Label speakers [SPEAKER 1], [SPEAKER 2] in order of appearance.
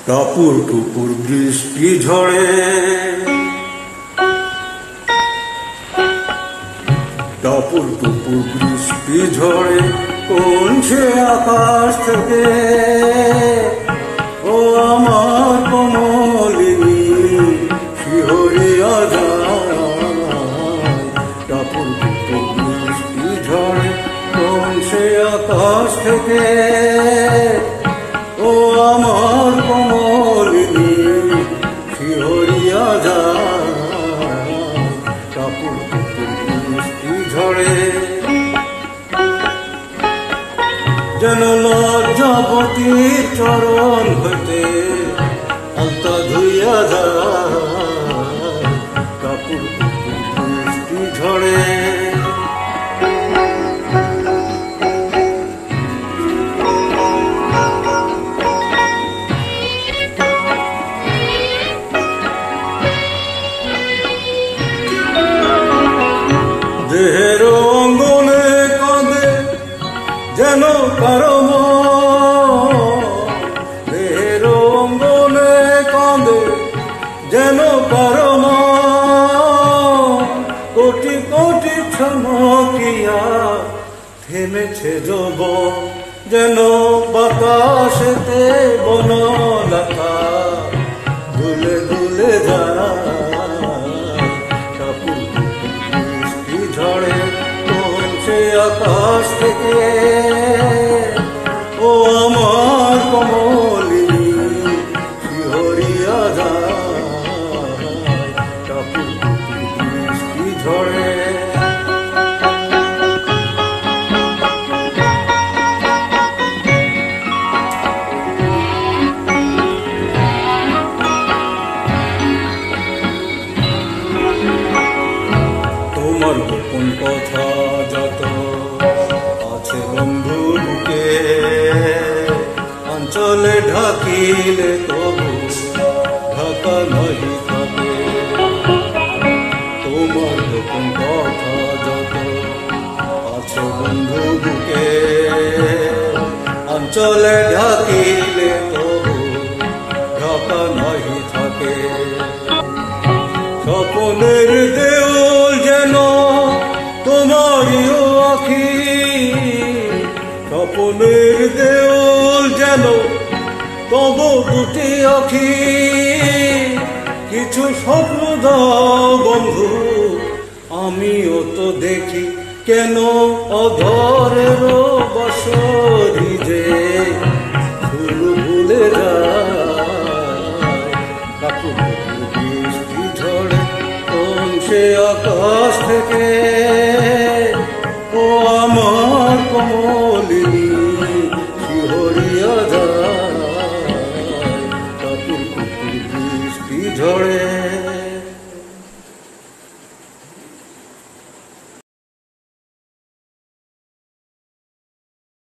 [SPEAKER 1] টাপুর টুপুর বৃষ্টি ঝড়ে, টাপুর টুপুর বৃষ্টি ঝড়ে কোন সে আকাশ থেকে ও আমার কমলিনী শিহরিয়া যায়। টাপুর টুপুর বৃষ্টি ঝড়ে কোন সে আকাশ থেকে ও আমার কমলিনী শিহরিয়া যায়। টাপুর টুপুর বৃষ্টি ঝড়ে যেন লজ্জাবতীর চরণ হইতে আলতা ধুইয়া যায়। টাপুর টুপুর বৃষ্টি ঝড়ে দেহের অঙ্গনে কাঁদে যেন কারো মন, দেহের অঙ্গনে কাঁদে যেন কারো মন। কোটি কোটি চমকিয়া থেমেছে যৌবন, যেন বাতাসেতে বনলতা দুলে দুলে যায়। ঝড়ে কোন সে আকাশ থেকে ও আমার কমলিনী শিহরিয়া যায়। টাপুর টুপুর বৃষ্টি ঝড়ে তোমার গোপন কথা যত আছে বন্ধু বুকে, অঞ্চলে ঢাকিলে তবু ঢাকা নহি থাকে। তোমার গোপন কথা যত আছে বন্ধু বুকে, অঞ্চলে ঢাকিলে তবু ঢাকা নহি থাকে। স্বপনের দেউল যেন তোমারই আখি, স্বপনের দেউল যেন তব দুটি আখি। কিছু স্বপ্ন দাও বন্ধু আমিও তো দেখি, কেন অধরের বসরি যে ফুল ভুলে যায়। টাপুর টুপুর বৃষ্টি ঝড়ে কোন সে আকাশ থেকে ও আমার কমল